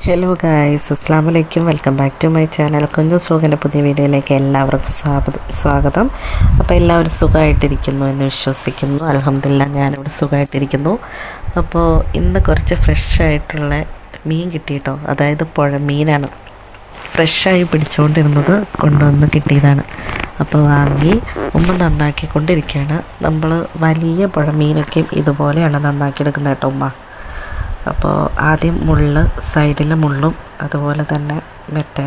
Hello guys, അസ്സാം വലൈക്കും. Welcome back to my channel. കുഞ്ഞു സുഖൻ്റെ പുതിയ വീഡിയോയിലേക്ക് എല്ലാവർക്കും സ്വാഗതം. അപ്പോൾ എല്ലാവരും സുഖമായിട്ടിരിക്കുന്നു എന്ന് വിശ്വസിക്കുന്നു. അൽഹംദുലില്ലാ, ഞാനിവിടെ സുഖമായിട്ടിരിക്കുന്നു. അപ്പോൾ ഇന്ന് കുറച്ച് ഫ്രഷായിട്ടുള്ള മീൻ കിട്ടിയിട്ടോ. അതായത് പുഴ മീനാണ്. ഫ്രഷായി പിടിച്ചുകൊണ്ടിരുന്നത് കൊണ്ടുവന്ന് കിട്ടിയതാണ്. അപ്പോൾ വാങ്ങി നന്നാക്കിക്കൊണ്ടിരിക്കുകയാണ്. നമ്മൾ വലിയ പുഴ മീനൊക്കെ ഇതുപോലെയാണ് നന്നാക്കിയെടുക്കുന്നത് കേട്ടോ ഉമ്മ. അപ്പോൾ ആദ്യം സൈഡിലെ മുള്ളും അതുപോലെ തന്നെ മറ്റേ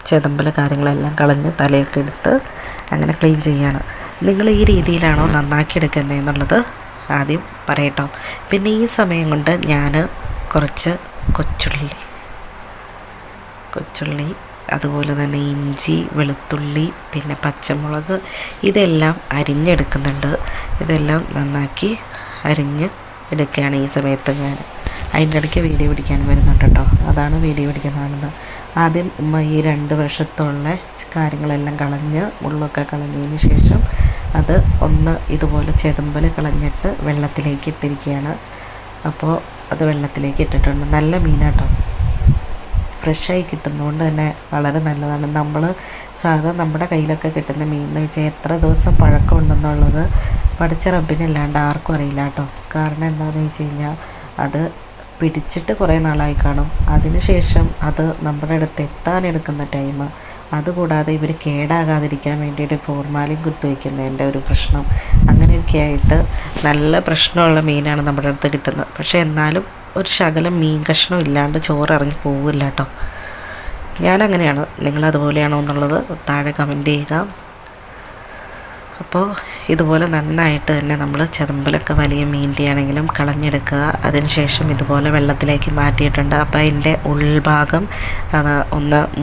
ചെതമ്പൽ കാര്യങ്ങളെല്ലാം കളഞ്ഞ് തലയൊക്കെ എടുത്ത് അങ്ങനെ ക്ലീൻ ചെയ്യാണ്. നിങ്ങൾ ഈ രീതിയിലാണോ നന്നാക്കിയെടുക്കുന്നത് എന്നുള്ളത് ആദ്യം പറയട്ടോ. പിന്നെ ഈ സമയം കൊണ്ട് ഞാൻ കുറച്ച് കൊച്ചുള്ളി അതുപോലെ തന്നെ ഇഞ്ചി, വെളുത്തുള്ളി, പിന്നെ പച്ചമുളക് ഇതെല്ലാം അരിഞ്ഞെടുക്കുന്നുണ്ട്. ഇതെല്ലാം നന്നാക്കി അരിഞ്ഞ് എടുക്കുകയാണ് ഈ സമയത്ത്. ഞാൻ അതിൻ്റെ ഇടയ്ക്ക് വീഡിയോ പിടിക്കാൻ വരുന്നുണ്ട് കേട്ടോ. അതാണ് വീഡിയോ പിടിക്കാൻ കാണുന്നത്. ആദ്യം ഉമ്മ ഈ 2 വശത്തുള്ള കാര്യങ്ങളെല്ലാം കളഞ്ഞ് മുള്ളൊക്കെ കളഞ്ഞതിന് ശേഷം അത് ഇതുപോലെ ചെതുമ്പൽ കളഞ്ഞിട്ട് വെള്ളത്തിലേക്ക് ഇട്ടിരിക്കുകയാണ്. അപ്പോൾ അത് വെള്ളത്തിലേക്ക് ഇട്ടിട്ടുണ്ട്. നല്ല മീനാട്ടോ, ഫ്രഷായി കിട്ടുന്നതുകൊണ്ട് തന്നെ വളരെ നല്ലതാണ്. നമ്മുടെ കയ്യിലൊക്കെ കിട്ടുന്ന മീൻ എന്ന് വെച്ചാൽ എത്ര ദിവസം പഴക്കം ഉണ്ടെന്നുള്ളത് പഠിച്ച റബ്ബിനല്ലാണ്ട് ആർക്കും അറിയില്ല കേട്ടോ. കാരണം എന്താണെന്ന് വെച്ച് കഴിഞ്ഞാൽ അത് പിടിച്ചിട്ട് കുറേ നാളായി കാണും. അതിനുശേഷം അത് നമ്മുടെ അടുത്ത് എത്താനെടുക്കുന്ന ടൈം, അതുകൂടാതെ ഇവർ കേടാകാതിരിക്കാൻ വേണ്ടിയിട്ട് ഫോർമാലിൻ കുത്തിവയ്ക്കുന്നതിൻ്റെ ഒരു പ്രശ്നം, അങ്ങനെയൊക്കെ ആയിട്ട് നല്ല പ്രശ്നമുള്ള മീനാണ് നമ്മുടെ അടുത്ത് കിട്ടുന്നത്. പക്ഷേ എന്നാലും ഒരു ശകലം മീൻ കഷ്ണം ഇല്ലാണ്ട് ചോറ് ഇറങ്ങി പോവില്ല കേട്ടോ. ഞാനങ്ങനെയാണ്. നിങ്ങളതുപോലെയാണോ എന്നുള്ളത് താഴെ കമൻറ്റ് ചെയ്യുക. അപ്പോൾ ഇതുപോലെ നന്നായിട്ട് തന്നെ നമ്മൾ ചെതമ്പലൊക്കെ വലിയ മീനിൻ്റെ ആണെങ്കിലും കളഞ്ഞെടുക്കുക. അതിനുശേഷം ഇതുപോലെ വെള്ളത്തിലേക്ക് മാറ്റിയിട്ടുണ്ട്. അപ്പോൾ അതിൻ്റെ ഉൾഭാഗം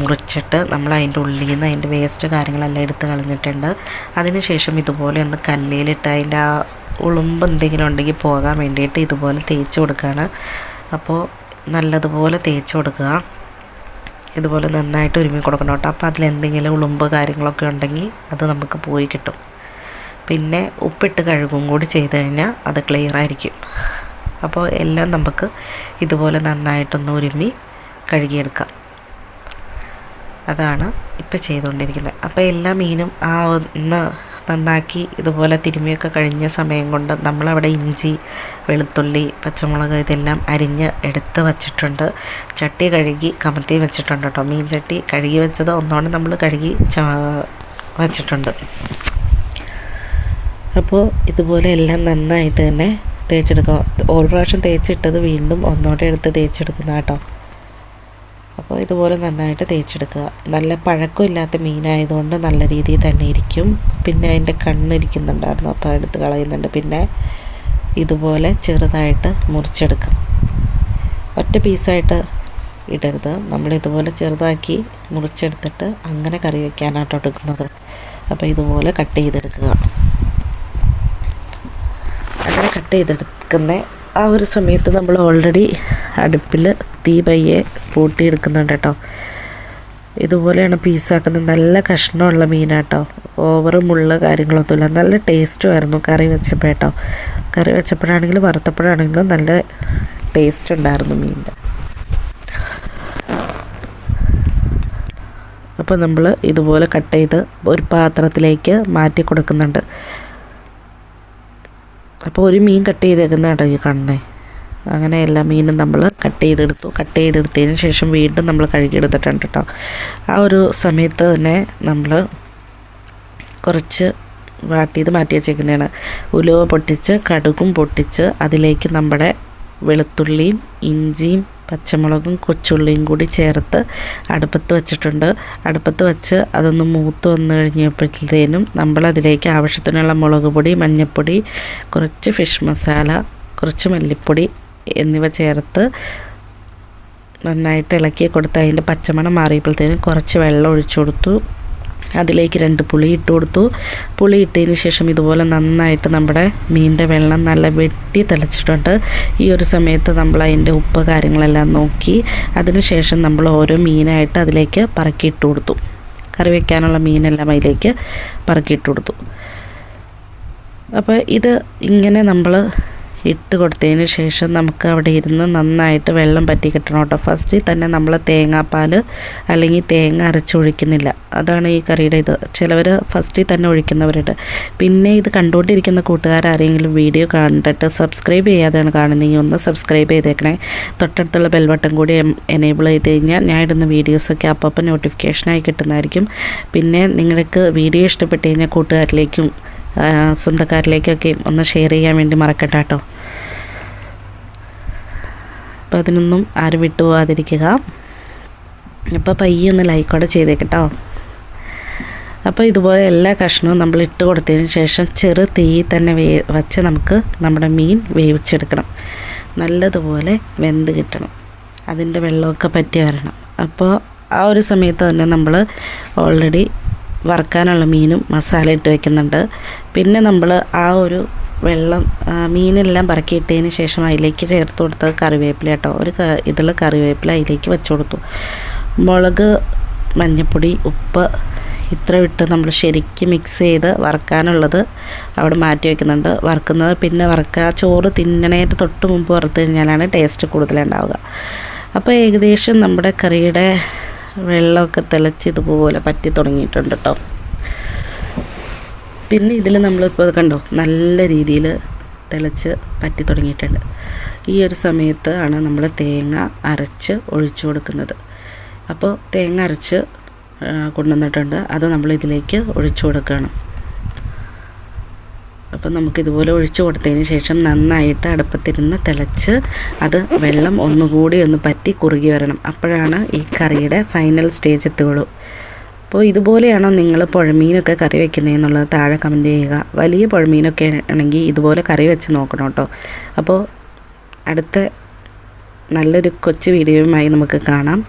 മുറിച്ചിട്ട് നമ്മൾ അതിൻ്റെ ഉള്ളിൽ നിന്ന് അതിൻ്റെ വേസ്റ്റ് കാര്യങ്ങളെല്ലാം എടുത്ത് കളഞ്ഞിട്ടുണ്ട്. അതിനുശേഷം ഇതുപോലെ കല്ലിലിട്ട് അതിൻ്റെ ആ ഉളുമ്പ് എന്തെങ്കിലും ഉണ്ടെങ്കിൽ പോകാൻ വേണ്ടിയിട്ട് ഇതുപോലെ തേച്ച് കൊടുക്കുകയാണ്. അപ്പോൾ നല്ലതുപോലെ തേച്ച് കൊടുക്കുക. ഇതുപോലെ നന്നായിട്ട് ഉരുമ്മി കൊടുക്കണം കേട്ടോ. അപ്പോൾ അതിലെന്തെങ്കിലും ഉളുമ്പ് കാര്യങ്ങളൊക്കെ ഉണ്ടെങ്കിൽ അത് നമുക്ക് പോയി കിട്ടും. പിന്നെ ഉപ്പിട്ട് കഴുകും കൂടി ചെയ്ത് കഴിഞ്ഞാൽ അത് ക്ലിയർ ആയിരിക്കും. അപ്പോൾ എല്ലാം നമുക്ക് ഇതുപോലെ നന്നായിട്ടൊന്ന് ഉരുമ്മി കഴുകിയെടുക്കാം. അതാണ് ഇപ്പോൾ ചെയ്തുകൊണ്ടിരിക്കുന്നത്. അപ്പോൾ എല്ലാ മീനും നന്നാക്കി ഇതുപോലെ തിരുമ്മിയൊക്കെ കഴിഞ്ഞ സമയം കൊണ്ട് നമ്മളവിടെ ഇഞ്ചി, വെളുത്തുള്ളി, പച്ചമുളക് ഇതെല്ലാം അരിഞ്ഞ് എടുത്ത് വച്ചിട്ടുണ്ട്. ചട്ടി കഴുകി കമത്തി വെച്ചിട്ടുണ്ട് കേട്ടോ. മീൻ ചട്ടി കഴുകി വെച്ചത് നമ്മൾ കഴുകി വച്ചിട്ടുണ്ട്. അപ്പോൾ ഇതുപോലെ എല്ലാം നന്നായിട്ട് തന്നെ തേച്ചെടുക്കുക. ഒരു പ്രാവശ്യം തേച്ചിട്ടത് വീണ്ടും ഒന്നോടെ എടുത്ത് തേച്ചെടുക്കുന്ന കേട്ടോ. അപ്പോൾ ഇതുപോലെ നന്നായിട്ട് തേച്ചെടുക്കുക. നല്ല പഴക്കമില്ലാത്ത മീനായതുകൊണ്ട് നല്ല രീതിയിൽ തന്നെ ഇരിക്കും. പിന്നെ അതിൻ്റെ കണ്ണിരിക്കുന്നുണ്ടായിരുന്നു, അപ്പോൾ എടുത്ത് കളയുന്നുണ്ട്. പിന്നെ ഇതുപോലെ ചെറുതായിട്ട് മുറിച്ചെടുക്കാം. ഒറ്റ പീസായിട്ട് ഇടരുത്. നമ്മളിതുപോലെ ചെറുതാക്കി മുറിച്ചെടുത്തിട്ട് അങ്ങനെ കറി വയ്ക്കാനാട്ടോ എടുക്കുന്നത്. അപ്പോൾ ഇതുപോലെ കട്ട് ചെയ്തെടുക്കുക. അങ്ങനെ കട്ട് ചെയ്തെടുക്കുന്ന ആ ഒരു സമയത്ത് നമ്മൾ ഓൾറെഡി അടുപ്പിൽ തീ പയ്യെ പൂട്ടിയെടുക്കുന്നുണ്ട് കേട്ടോ. ഇതുപോലെയാണ് പീസാക്കുന്നത്. നല്ല കഷ്ണമുള്ള മീനാട്ടോ. ഓവറ് മുള്ള കാര്യങ്ങളൊന്നുമില്ല. നല്ല ടേസ്റ്റുമായിരുന്നു കറി വെച്ചപ്പോൾ കേട്ടോ. കറി വെച്ചപ്പോഴാണെങ്കിലും വറുത്തപ്പോഴാണെങ്കിലും നല്ല ടേസ്റ്റ് ഉണ്ടായിരുന്നു മീനിൻ്റെ. അപ്പോൾ നമ്മൾ ഇതുപോലെ കട്ട് ചെയ്ത് ഒരു പാത്രത്തിലേക്ക് മാറ്റി കൊടുക്കുന്നുണ്ട്. അപ്പോൾ ഒരു മീൻ കട്ട് ചെയ്തേക്കുന്നതാട്ടോ ഈ കാണുന്നത്. അങ്ങനെ എല്ലാ മീനും നമ്മൾ കട്ട് ചെയ്തെടുത്തതിന് ശേഷം വീണ്ടും നമ്മൾ കഴുകിയെടുത്തിട്ടുണ്ട് കേട്ടോ. ആ ഒരു സമയത്ത് തന്നെ നമ്മൾ കുറച്ച് മാറ്റി വെച്ചേക്കുന്നതാണ്. ഉലുവ പൊട്ടിച്ച് കടുകും പൊട്ടിച്ച് അതിലേക്ക് നമ്മുടെ വെളുത്തുള്ളിയും ഇഞ്ചിയും പച്ചമുളകും കൊച്ചുള്ളിയും കൂടി ചേർത്ത് അടുപ്പത്ത് വെച്ചിട്ടുണ്ട്. അടുപ്പത്ത് വെച്ച് അതൊന്ന് മൂത്ത് വന്നു കഴിഞ്ഞപ്പോഴത്തേനും നമ്മളതിലേക്ക് ആവശ്യത്തിനുള്ള മുളക് പൊടി, മഞ്ഞൾപ്പൊടി, കുറച്ച് ഫിഷ് മസാല, കുറച്ച് മല്ലിപ്പൊടി എന്നിവ ചേർത്ത് നന്നായിട്ട് ഇളക്കി കൊടുത്ത് അതിൻ്റെ പച്ചമണം മാറിയപ്പോഴത്തേനും കുറച്ച് വെള്ളം ഒഴിച്ചു കൊടുത്തു. അതിലേക്ക് 2 പുളി ഇട്ട് കൊടുത്തു. പുളി ഇട്ടതിന് ശേഷം ഇതുപോലെ നന്നായിട്ട് നമ്മുടെ മീനിൻ്റെ വെള്ളം നല്ല വെട്ടി തിളച്ചിട്ടുണ്ട്. ഈ ഒരു സമയത്ത് നമ്മൾ അതിൻ്റെ ഉപ്പ് കാര്യങ്ങളെല്ലാം നോക്കി അതിന് ശേഷം നമ്മൾ ഓരോ മീനായിട്ട് അതിലേക്ക് പറക്കിയിട്ട് കൊടുത്തു. കറി വയ്ക്കാനുള്ള മീനെല്ലാം അതിലേക്ക് പറക്കിയിട്ട് കൊടുത്തു. അപ്പോൾ ഇത് ഇങ്ങനെ നമ്മൾ ഇട്ട് കൊടുത്തതിന് ശേഷം നമുക്ക് അവിടെ ഇരുന്ന് നന്നായിട്ട് വെള്ളം പറ്റി കിട്ടണം കേട്ടോ. ഫസ്റ്റിൽ തന്നെ നമ്മൾ തേങ്ങാപ്പാൽ അല്ലെങ്കിൽ തേങ്ങ അരച്ചൊഴിക്കുന്നില്ല. അതാണ് ഈ കറിയുടെ ഇത്. ചിലവർ ഫസ്റ്റിൽ തന്നെ ഒഴിക്കുന്നവരുണ്ട്. പിന്നെ ഇത് കണ്ടുകൊണ്ടിരിക്കുന്ന കൂട്ടുകാരാരെങ്കിലും വീഡിയോ കണ്ടിട്ട് സബ്സ്ക്രൈബ് ചെയ്യാതെയാണ് കാണുന്നതെങ്കിൽ ഒന്ന് സബ്സ്ക്രൈബ് ചെയ്തേക്കണേ. തൊട്ടടുത്തുള്ള ബെൽബട്ടൺ കൂടി എനേബിൾ ചെയ്ത് കഴിഞ്ഞാൽ ഞാൻ ഇടുന്ന വീഡിയോസൊക്കെ അപ്പം നോട്ടിഫിക്കേഷനായി കിട്ടുന്നതായിരിക്കും. പിന്നെ നിങ്ങൾക്ക് വീഡിയോ ഇഷ്ടപ്പെട്ട് കഴിഞ്ഞാൽ കൂട്ടുകാരിലേക്കും സ്വന്തക്കാരിലേക്കൊക്കെ ഒന്ന് ഷെയർ ചെയ്യാൻ വേണ്ടി മറക്കട്ടെ കേട്ടോ. അപ്പോൾ അതിനൊന്നും ആരും വിട്ടു പോകാതിരിക്കുക. അപ്പോൾ പയ്യെ ഒന്ന് ലൈക്കോടെ ചെയ്തേക്കട്ടോ. അപ്പോൾ ഇതുപോലെ എല്ലാ കഷ്ണവും നമ്മൾ ഇട്ട് കൊടുത്തതിന് ശേഷം ചെറു തീ തന്നെ വച്ച് നമുക്ക് നമ്മുടെ മീൻ വേവിച്ചെടുക്കണം. നല്ലതുപോലെ വെന്ത് കിട്ടണം. അതിൻ്റെ വെള്ളമൊക്കെ പറ്റി വരണം. അപ്പോൾ ആ ഒരു സമയത്ത് തന്നെ നമ്മൾ ഓൾറെഡി വറുക്കാനുള്ള മീനും മസാല ഇട്ട് വയ്ക്കുന്നുണ്ട്. പിന്നെ നമ്മൾ ആ ഒരു വെള്ളം മീനെല്ലാം പറക്കിയിട്ടതിന് ശേഷം അതിലേക്ക് ചേർത്ത് കൊടുത്തത് കറിവേപ്പില കേട്ടോ. ഒരു ഇതിൽ കറിവേപ്പില അതിലേക്ക് വെച്ച് കൊടുത്തു. മുളക്, മഞ്ഞൾപ്പൊടി, ഉപ്പ് ഇത്ര ഇട്ട് നമ്മൾ ശരിക്കും മിക്സ് ചെയ്ത് വറുക്കാനുള്ളത് അവിടെ മാറ്റി വയ്ക്കുന്നുണ്ട്. വറുക്കുന്നത് പിന്നെ ചോറ് തിന്നണേൻ്റെ തൊട്ട് മുമ്പ് വറുത്ത് കഴിഞ്ഞാലാണ് ടേസ്റ്റ് കൂടുതലുണ്ടാവുക. അപ്പോൾ ഏകദേശം നമ്മുടെ കറിയുടെ വെള്ളമൊക്കെ തിളച്ച് ഇതുപോലെ പറ്റി തുടങ്ങിയിട്ടുണ്ട് കേട്ടോ. പിന്നെ ഇതിൽ നമ്മളിപ്പോൾ കണ്ടോ നല്ല രീതിയിൽ തിളച്ച് പറ്റി തുടങ്ങിയിട്ടുണ്ട്. ഈ ഒരു സമയത്ത് ആണ് നമ്മൾ തേങ്ങ അരച്ച് ഒഴിച്ചു കൊടുക്കുന്നത്. അപ്പോൾ തേങ്ങ അരച്ച് കൊണ്ടുവന്നിട്ടുണ്ട്. അത് നമ്മൾ ഇതിലേക്ക് ഒഴിച്ചു കൊടുക്കണം. അപ്പം നമുക്കിതുപോലെ ഒഴിച്ചു കൊടുത്തതിന് ശേഷം നന്നായിട്ട് അടുപ്പത്തിരുന്ന് തിളച്ച് അത് വെള്ളം ഒന്നുകൂടി ഒന്ന് പറ്റി കുറുകി വരണം. അപ്പോഴാണ് ഈ കറിയുടെ ഫൈനൽ സ്റ്റേജ് എത്തുകയുള്ളൂ. അപ്പോൾ ഇതുപോലെയാണോ നിങ്ങൾ പുഴമീനൊക്കെ കറി വയ്ക്കുന്നതെന്നുള്ളത് താഴെ കമൻറ്റ് ചെയ്യുക. വലിയ പുഴമീനൊക്കെ ആണെങ്കിൽ ഇതുപോലെ കറി വെച്ച് നോക്കണം കേട്ടോ. അപ്പോൾ അടുത്ത നല്ലൊരു കൊച്ചു വീഡിയോയുമായി നമുക്ക് കാണാം.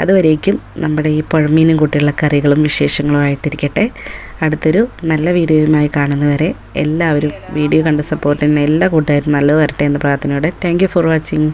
അതുവരേക്കും നമ്മുടെ ഈ പുഴമീനും കൂട്ടിയുള്ള കറികളും വിശേഷങ്ങളുമായിട്ടിരിക്കട്ടെ. അടുത്തൊരു നല്ല വീഡിയോയുമായി കാണുന്നവരെ എല്ലാവരും വീഡിയോ കണ്ട് സപ്പോർട്ട് ചെയ്യുന്ന എല്ലാ കൂട്ടുകാരും നല്ലത് വരട്ടെ എന്ന പ്രാർത്ഥനയോടെ താങ്ക് യു ഫോർ വാച്ചിങ്.